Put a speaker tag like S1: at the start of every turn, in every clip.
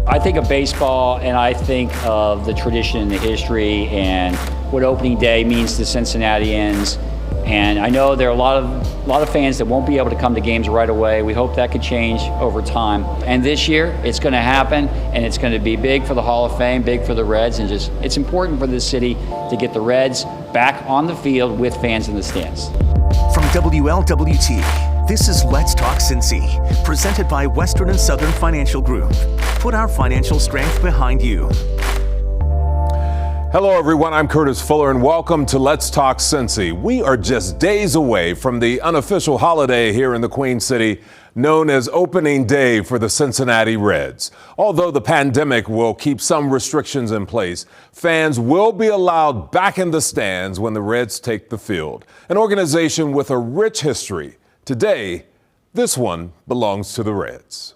S1: I think of baseball and I think of the tradition and the history and what opening day means to Cincinnatians. And I know there are a lot of fans that won't be able to come to games right away. We hope that could change over time. And this year, it's going to happen, and it's going to be big for the Hall of Fame, big for the Reds, and just it's important for this city to get the Reds back on the field with fans in the stands.
S2: From WLWT, this is Let's Talk Cincy, presented by Western and Southern Financial Group. Put our financial strength behind you.
S3: Hello everyone, I'm Curtis Fuller and welcome to Let's Talk Cincy. We are just days away from the unofficial holiday here in the Queen City known as opening day for the Cincinnati Reds. Although the pandemic will keep some restrictions in place, fans will be allowed back in the stands when the Reds take the field. An organization with a rich history. Today, this one belongs to the Reds.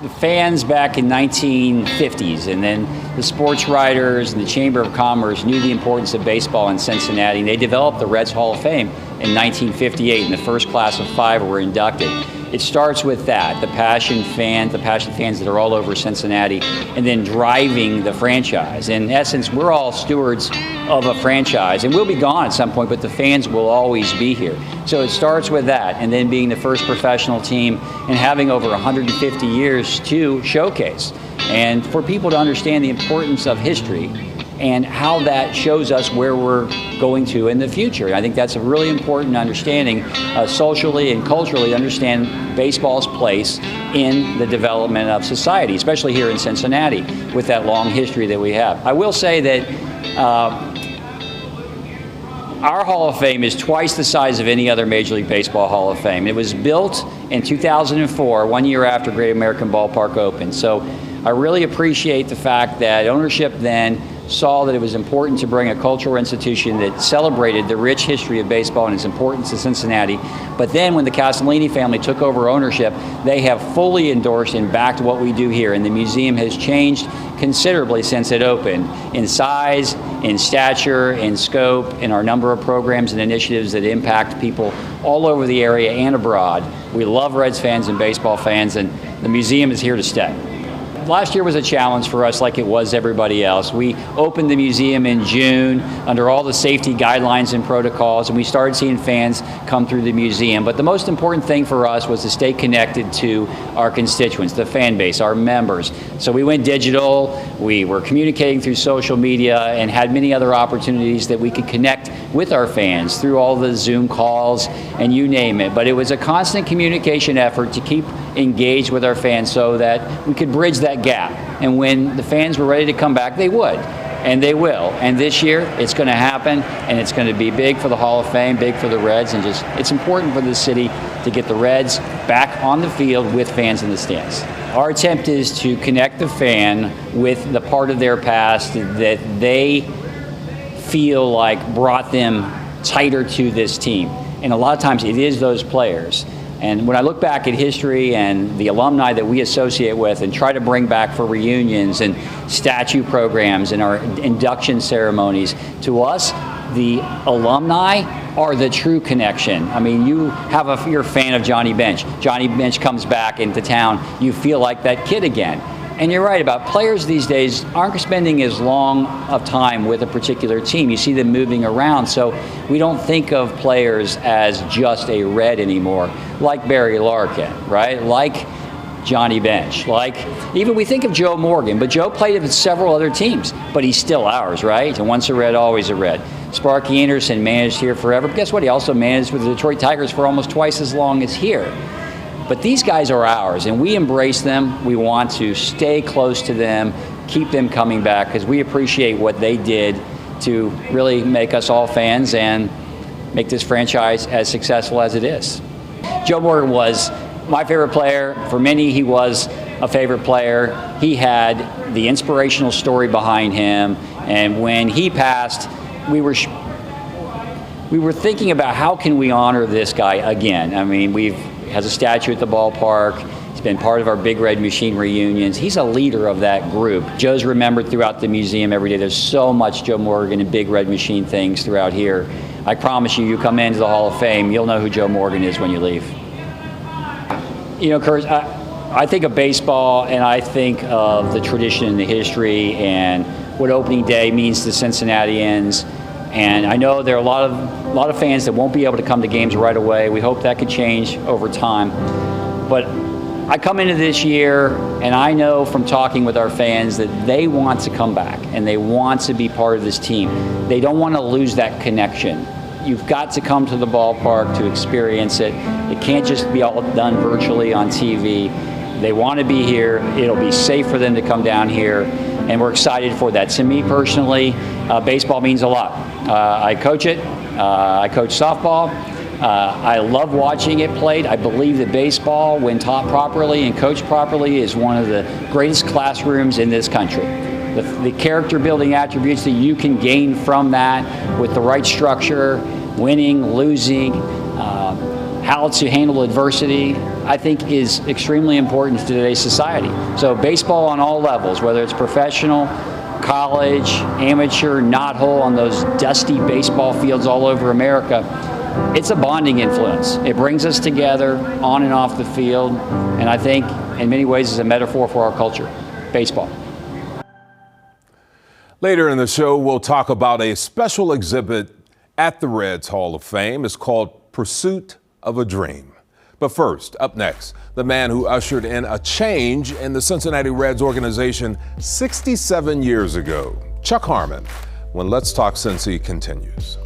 S1: The fans back in 1950s and then the sports writers and the Chamber of Commerce knew the importance of baseball in Cincinnati. They developed the Reds Hall of Fame in 1958, and the first class of 5 were inducted. It starts with that, the passionate fans that are all over Cincinnati, and then driving the franchise. In essence, we're all stewards of a franchise, and we'll be gone at some point, but the fans will always be here. So it starts with that, and then being the first professional team and having over 150 years to showcase. And for people to understand the importance of history and how that shows us where we're going to in the future. I think that's a really important understanding, socially and culturally, understand baseball's place in the development of society, especially here in Cincinnati with that long history that we have. I will say that our Hall of Fame is twice the size of any other Major League Baseball Hall of Fame. It was built in 2004, 1 year after Great American Ballpark opened. So I really appreciate the fact that ownership then saw that it was important to bring a cultural institution that celebrated the rich history of baseball and its importance to Cincinnati. But then when the Castellini family took over ownership, they have fully endorsed and backed what we do here. And the museum has changed considerably since it opened in size, in stature, in scope, in our number of programs and initiatives that impact people all over the area and abroad. We love Reds fans and baseball fans, and the museum is here to stay. Last year was a challenge for us like it was everybody else. We opened the museum in June under all the safety guidelines and protocols, and we started seeing fans come through the museum. But the most important thing for us was to stay connected to our constituents, the fan base, our members. So we went digital, we were communicating through social media, and had many other opportunities that we could connect with our fans through all the Zoom calls and you name it. But it was a constant communication effort to keep engaged with our fans so that we could bridge that gap. And when the fans were ready to come back, they would, and they will. And this year, it's going to happen, and it's going to be big for the Hall of Fame, big for the Reds, and just it's important for the city to get the Reds back on the field with fans in the stands. Our attempt is to connect the fan with the part of their past that they feel like brought them tighter to this team. And a lot of times it is those players. And when I look back at history and the alumni that we associate with and try to bring back for reunions and statue programs and our induction ceremonies, to us, the alumni are the true connection. I mean, you're a fan of Johnny Bench. Johnny Bench comes back into town, you feel like that kid again. And you're right about players these days aren't spending as long of time with a particular team. You see them moving around, so we don't think of players as just a Red anymore, like Barry Larkin, right? Like Johnny Bench, like even we think of Joe Morgan, but Joe played with several other teams, but he's still ours, right? And once a Red, always a Red. Sparky Anderson managed here forever, but guess what? He also managed with the Detroit Tigers for almost twice as long as here. But these guys are ours, and we embrace them. We want to stay close to them, keep them coming back, because we appreciate what they did to really make us all fans and make this franchise as successful as it is. Joe Morgan was my favorite player. For many, he was a favorite player. He had the inspirational story behind him, and when he passed, we were thinking about how can we honor this guy again. I mean, has a statue at the ballpark. He's been part of our Big Red Machine reunions. He's a leader of that group. Joe's remembered throughout the museum every day. There's so much Joe Morgan and Big Red Machine things throughout here. I promise you, you come into the Hall of Fame, you'll know who Joe Morgan is when you leave. You know, Kurt, I think of baseball and I think of the tradition and the history and what opening day means to Cincinnatians. And I know there are a lot of fans that won't be able to come to games right away. We hope that could change over time. But I come into this year and I know from talking with our fans that they want to come back and they want to be part of this team. They don't want to lose that connection. You've got to come to the ballpark to experience it. It can't just be all done virtually on TV. They want to be here. It'll be safe for them to come down here, and we're excited for that. To me personally, baseball means a lot. I coach it. I coach softball. I love watching it played. I believe that baseball, when taught properly and coached properly, is one of the greatest classrooms in this country. The character building attributes that you can gain from that with the right structure, winning, losing, how to handle adversity, I think is extremely important to today's society. So baseball on all levels, whether it's professional, college, amateur, knot hole on those dusty baseball fields all over America, it's a bonding influence. It brings us together on and off the field, and I think in many ways is a metaphor for our culture, baseball.
S3: Later in the show, we'll talk about a special exhibit at the Reds Hall of Fame. It's called Pursuit of a Dream. But first, up next, the man who ushered in a change in the Cincinnati Reds organization 67 years ago, Chuck Harmon, when Let's Talk Cincy continues.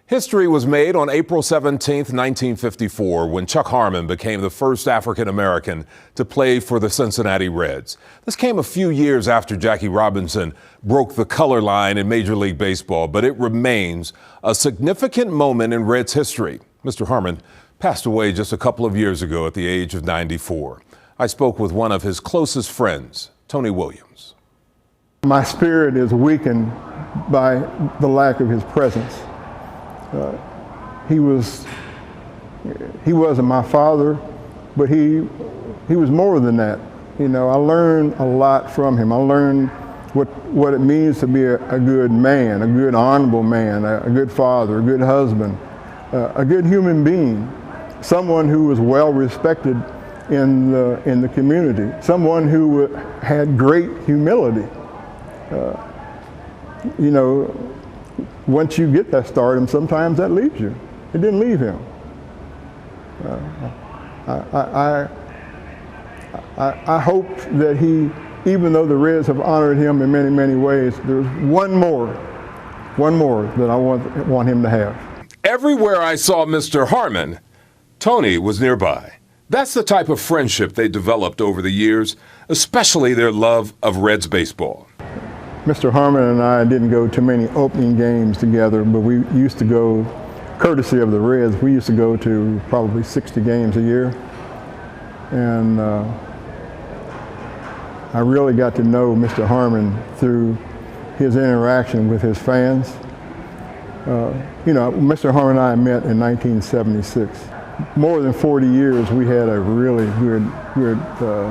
S3: History was made on April 17, 1954, when Chuck Harmon became the first African American to play for the Cincinnati Reds. This came a few years after Jackie Robinson broke the color line in Major League Baseball, but it remains a significant moment in Reds history. Mr. Harmon passed away just a couple of years ago at the age of 94. I spoke with one of his closest friends, Tony Williams.
S4: My spirit is weakened by the lack of his presence. He wasn't my father, but he was more than that. You know, I learned a lot from him. I learned what it means to be a good man, a good honorable man, a good father, a good husband, a good human being, someone who was well respected in the community, someone who had great humility. You know, once you get that stardom, sometimes that leaves you. It didn't leave him. I hope that he, even though the Reds have honored him in many, many ways, there's one more that I want him to have.
S3: Everywhere I saw Mr. Harmon, Tony was nearby. That's the type of friendship they developed over the years, especially their love of Reds baseball.
S4: Mr. Harmon and I didn't go to many opening games together, but we used to go, courtesy of the Reds, we used to go to probably 60 games a year. And I really got to know Mr. Harmon through his interaction with his fans. You know, Mr. Harmon and I met in 1976. More than 40 years, we had a really good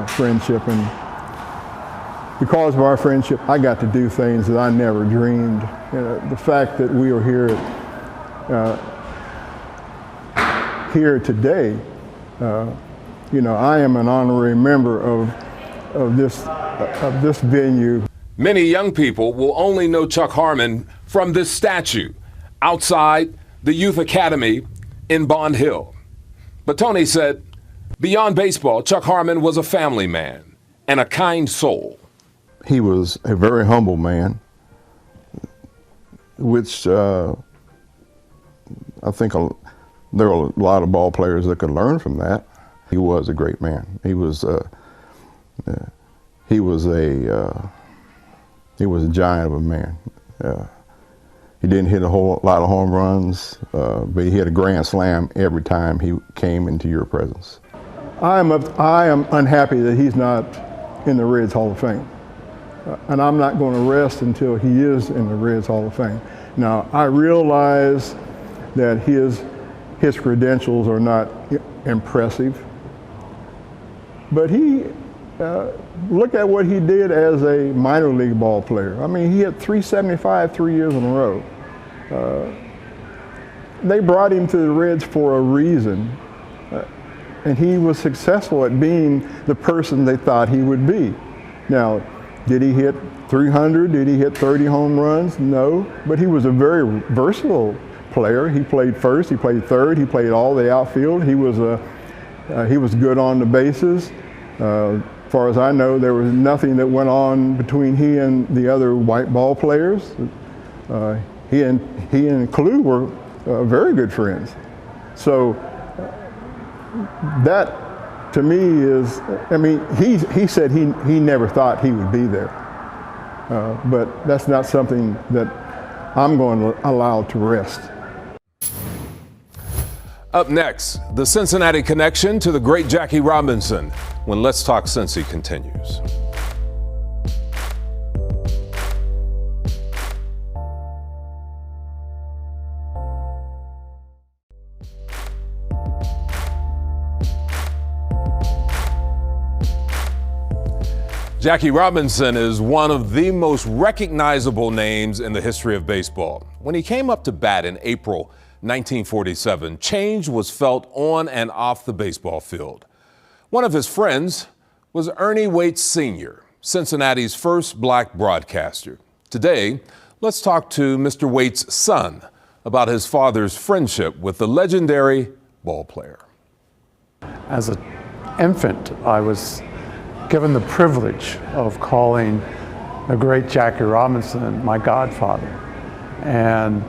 S4: friendship, and because of our friendship, I got to do things that I never dreamed. The fact that we are here today, you know, I am an honorary member of this venue.
S3: Many young people will only know Chuck Harmon from this statue outside the Youth Academy in Bond Hill. But Tony said, beyond baseball, Chuck Harmon was a family man and a kind soul.
S4: He was a very humble man, which I think there are a lot of ball players that could learn from that. He was a great man. He was a giant of a man. He didn't hit a whole lot of home runs, but he hit a grand slam every time he came into your presence. I am unhappy that he's not in the Reds Hall of Fame. And I'm not going to rest until he is in the Reds Hall of Fame. Now, I realize that his credentials are not impressive, but look at what he did as a minor league ball player. I mean, he hit 375 3 years in a row. they brought him to the Reds for a reason, and he was successful at being the person they thought he would be. Now, did he hit 300? Did he hit 30 home runs? No, but he was a very versatile player. He played first, he played third, he played all the outfield. He was good on the bases. As far as I know, there was nothing that went on between he and the other white ball players. He and Clu were very good friends. So that, to me, is, I mean, he said he never thought he would be there. But that's not something that I'm going to allow to rest.
S3: Up next, the Cincinnati connection to the great Jackie Robinson when Let's Talk Cincy continues. Jackie Robinson is one of the most recognizable names in the history of baseball. When he came up to bat in April 1947, change was felt on and off the baseball field. One of his friends was Ernie Waits Sr., Cincinnati's first black broadcaster. Today, let's talk to Mr. Waits' son about his father's friendship with the legendary ball player.
S5: As an infant, I was given the privilege of calling the great Jackie Robinson my godfather. And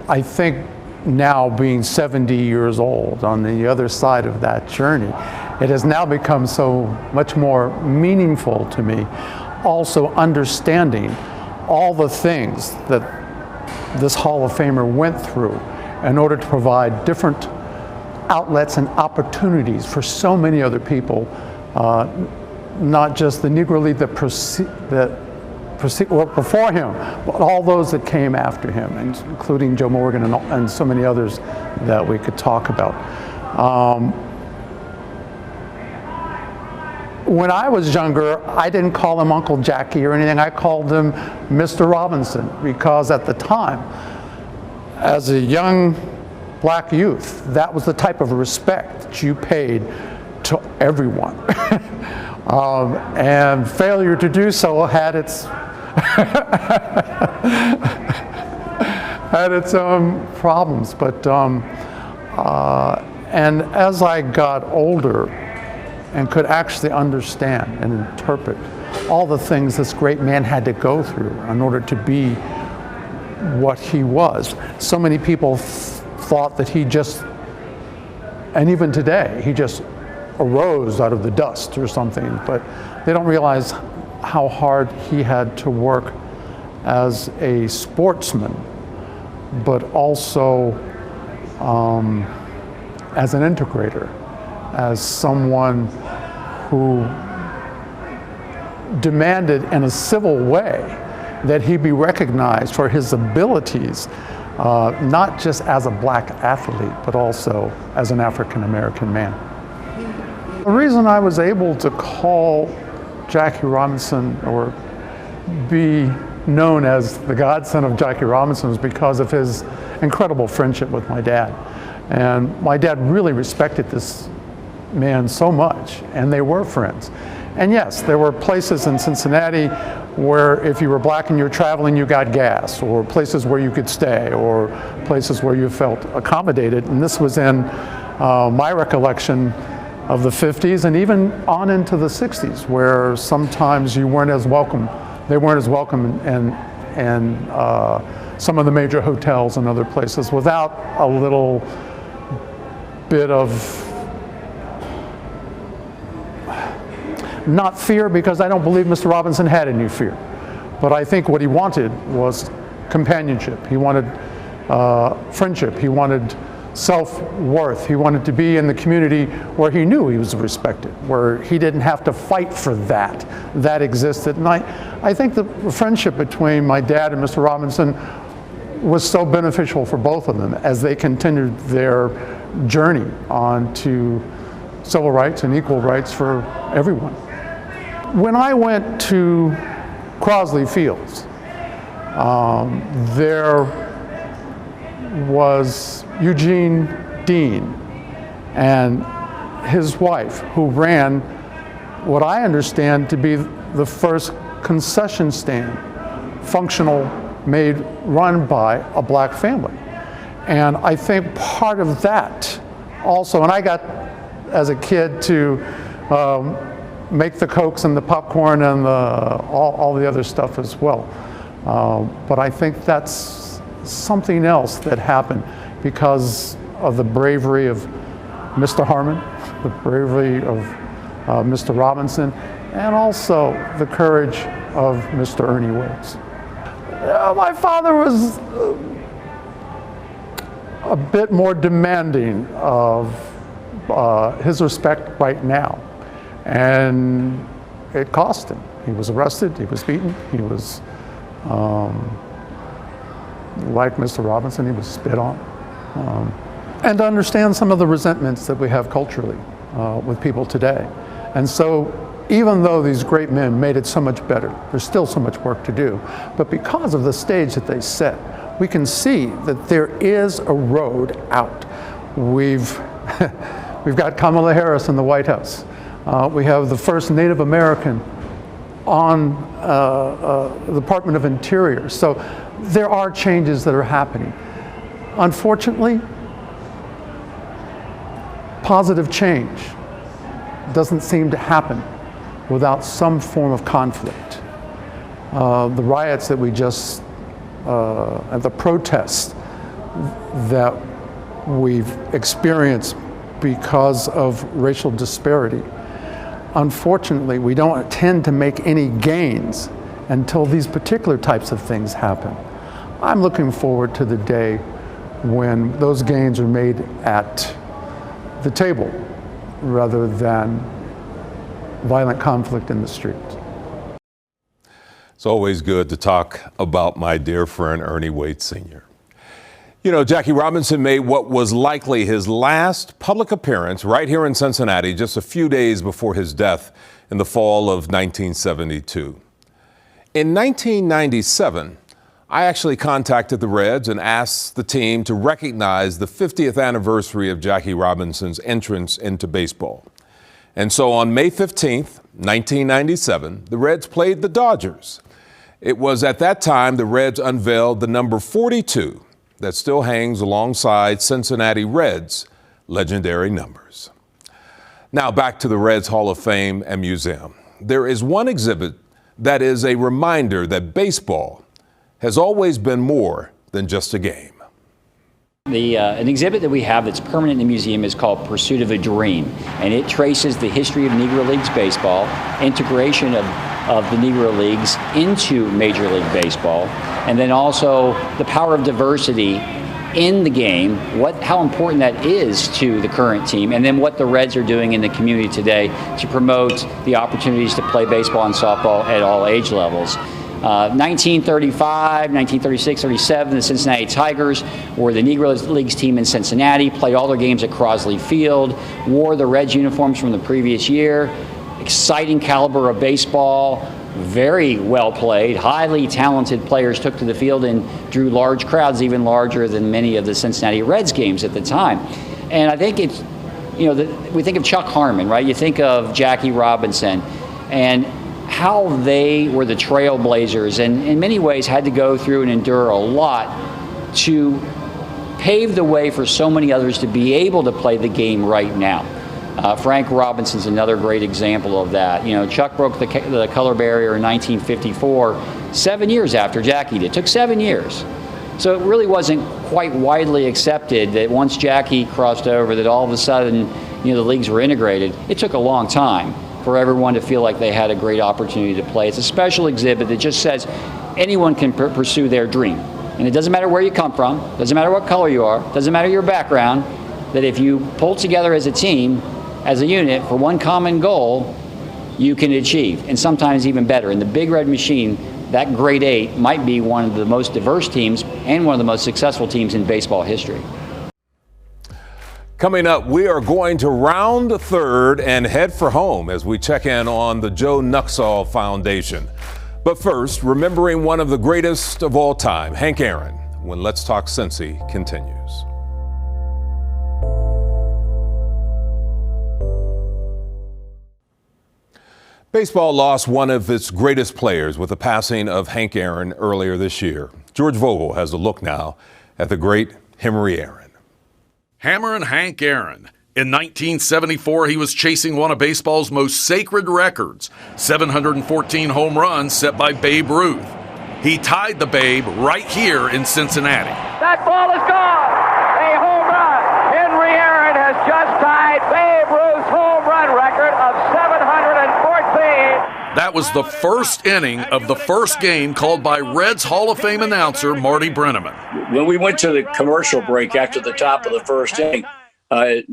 S5: I think now, being 70 years old, on the other side of that journey, it has now become so much more meaningful to me. Also understanding all the things that this Hall of Famer went through in order to provide different outlets and opportunities for so many other people, not just the Negro League that were before him, but all those that came after him, including Joe Morgan and so many others that we could talk about. When I was younger, I didn't call him Uncle Jackie or anything. I called him Mr. Robinson, because at the time, as a young black youth, that was the type of respect that you paid to everyone. And failure to do so had its had its own problems. But and as I got older and could actually understand and interpret all the things this great man had to go through in order to be what he was, so many people thought that he just, and even today, he just arose out of the dust or something, but they don't realize how hard he had to work as a sportsman, but also as an integrator, as someone who demanded in a civil way that he be recognized for his abilities, not just as a black athlete, but also as an African-American man. The reason I was able to call Jackie Robinson or be known as the godson of Jackie Robinson was because of his incredible friendship with my dad. And my dad really respected this man so much, and they were friends. And yes, there were places in Cincinnati where if you were black and you were traveling, you got gas, or places where you could stay, or places where you felt accommodated. And this was in my recollection of the 50s and even on into the 60s, where sometimes you weren't as welcome. They weren't as welcome in some of the major hotels and other places without a little bit of, not fear, because I don't believe Mr. Robinson had any fear, but I think what he wanted was companionship. He wanted friendship. He wanted self-worth. He wanted to be in the community where he knew he was respected, where he didn't have to fight for that. That existed. And I think the friendship between my dad and Mr. Robinson was so beneficial for both of them as they continued their journey on to civil rights and equal rights for everyone. When I went to Crosley Fields, there was Eugene Dean and his wife, who ran what I understand to be the first concession stand, functional, run by a black family. And I think part of that also, and I got, as a kid, to make the Cokes and the popcorn and all the other stuff as well. But I think that's something else that happened because of the bravery of Mr. Harmon, the bravery of Mr. Robinson, and also the courage of Mr. Ernie Waits. My father was a bit more demanding of his respect right now, and it cost him. He was arrested, he was beaten, he was, like Mr. Robinson, he was spit on. And to understand some of the resentments that we have culturally with people today. And so, even though these great men made it so much better, there's still so much work to do. But because of the stage that they set, we can see that there is a road out. We've got Kamala Harris in the White House. We have the first Native American on the Department of Interior. So there are changes that are happening. Unfortunately, positive change doesn't seem to happen without some form of conflict. The riots that we just, and the protests that we've experienced because of racial disparity, unfortunately, we don't tend to make any gains until these particular types of things happen. I'm looking forward to the day when those gains are made at the table rather than violent conflict in the streets.
S3: It's always good to talk about my dear friend Ernie Waits Sr. You know, Jackie Robinson made what was likely his last public appearance right here in Cincinnati just a few days before his death in the fall of 1972. In 1997, I actually contacted the Reds and asked the team to recognize the 50th anniversary of Jackie Robinson's entrance into baseball. And so on May 15th, 1997, the Reds played the Dodgers. It was at that time the Reds unveiled the number 42 that still hangs alongside Cincinnati Reds' legendary numbers. Now back to the Reds Hall of Fame and Museum. There is one exhibit that is a reminder that baseball has always been more than just a game.
S1: An exhibit that we have that's permanent in the museum is called Pursuit of a Dream, and it traces the history of Negro Leagues baseball, integration of the Negro Leagues into Major League Baseball, and then also the power of diversity in the game, how important that is to the current team, and then what the Reds are doing in the community today to promote the opportunities to play baseball and softball at all age levels. 1935, 1936, 37, the Cincinnati Tigers were the Negro Leagues team in Cincinnati, played all their games at Crosley Field, wore the Reds uniforms from the previous year. Exciting caliber of baseball, very well played, highly talented players took to the field and drew large crowds, even larger than many of the Cincinnati Reds games at the time. And I think it's, we think of Chuck Harmon, right? You think of Jackie Robinson and how they were the trailblazers and in many ways had to go through and endure a lot to pave the way for so many others to be able to play the game right now. Frank Robinson's another great example of that. Chuck broke the color barrier in 1954, 7 years after Jackie did. It took 7 years. So it really wasn't quite widely accepted that once Jackie crossed over that all of a sudden, the leagues were integrated. It took a long time for everyone to feel like they had a great opportunity to play. It's a special exhibit that just says anyone can pursue their dream. And it doesn't matter where you come from, doesn't matter what color you are, doesn't matter your background, that if you pull together as a team, as a unit, for one common goal, you can achieve, and sometimes even better. In the Big Red Machine, that grade 8 might be one of the most diverse teams and one of the most successful teams in baseball history.
S3: Coming up, we are going to round third and head for home as we check in on the Joe Nuxhall Foundation. But first, remembering one of the greatest of all time, Hank Aaron. when Let's Talk Cincy continues. Baseball lost one of its greatest players with the passing of Hank Aaron earlier this year. George Vogel has a look now at the great Henry Aaron.
S6: Hammerin' Hank Aaron. In 1974, he was chasing one of baseball's most sacred records, 714 home runs set by Babe Ruth. He tied the Babe right here in Cincinnati.
S7: That ball is gone. A home run. Henry Aaron has just tied Babe Ruth's home run record of 714.
S6: That was the first inning of the first game called by Reds Hall of Fame announcer Marty Brennaman.
S8: When we went to the commercial break after the top of the first inning, my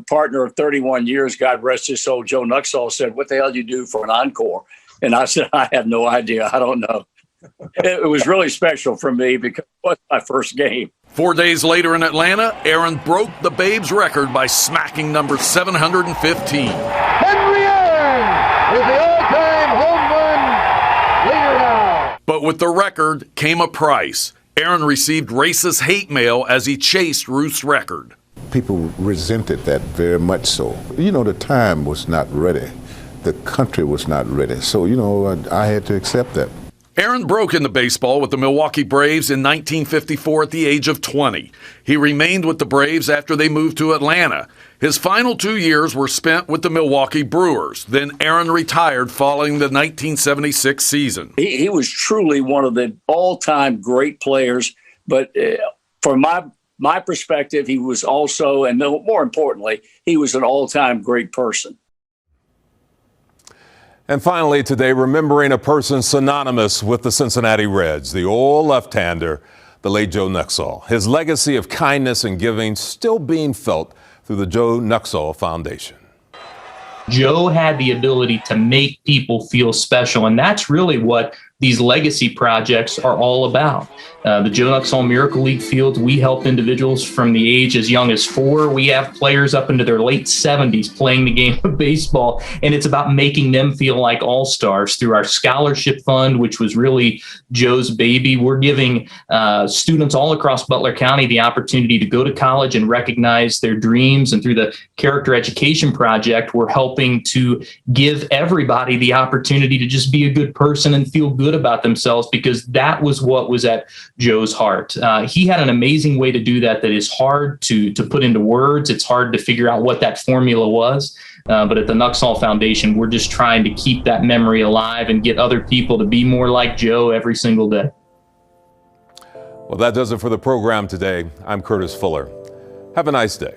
S8: partner of 31 years, God rest his soul, Joe Nuxhall, said, "What the hell do you do for an encore?" And I said, "I have no idea. I don't know." It was really special for me because it was my first game.
S6: 4 days later in Atlanta, Aaron broke the Babe's record by smacking number 715.
S7: Henry Aaron is the all-time home run leader now.
S6: But with the record came a price. Aaron received racist hate mail as he chased Ruth's record.
S9: People resented that very much so. You know, the time was not ready. The country was not ready. So, you know, I had to accept that.
S6: Aaron broke into baseball with the Milwaukee Braves in 1954 at the age of 20. He remained with the Braves after they moved to Atlanta. His final 2 years were spent with the Milwaukee Brewers. Then Aaron retired following the 1976 season.
S8: He was truly one of the all-time great players. But from my perspective, he was also, and more importantly, he was an all-time great person.
S3: And finally today, remembering a person synonymous with the Cincinnati Reds, the old left-hander, the late Joe Nuxhall. His legacy of kindness and giving still being felt through the Joe Nuxhall Foundation.
S10: Joe had the ability to make people feel special, and that's really what these legacy projects are all about. The Joe Nuxhall Miracle League fields, we help individuals from the age as young as 4. We have players up into their late 70s playing the game of baseball, and it's about making them feel like all-stars through our scholarship fund, which was really Joe's baby. We're giving students all across Butler County the opportunity to go to college and recognize their dreams, and through the Character Education Project, we're helping to give everybody the opportunity to just be a good person and feel good about themselves, because that was what was at Joe's heart. He had an amazing way to do that is hard to put into words. It's hard to figure out what that formula was. But at the Nuxhall Foundation, we're just trying to keep that memory alive and get other people to be more like Joe every single day.
S3: Well, that does it for the program today. I'm Curtis Fuller. Have a nice day.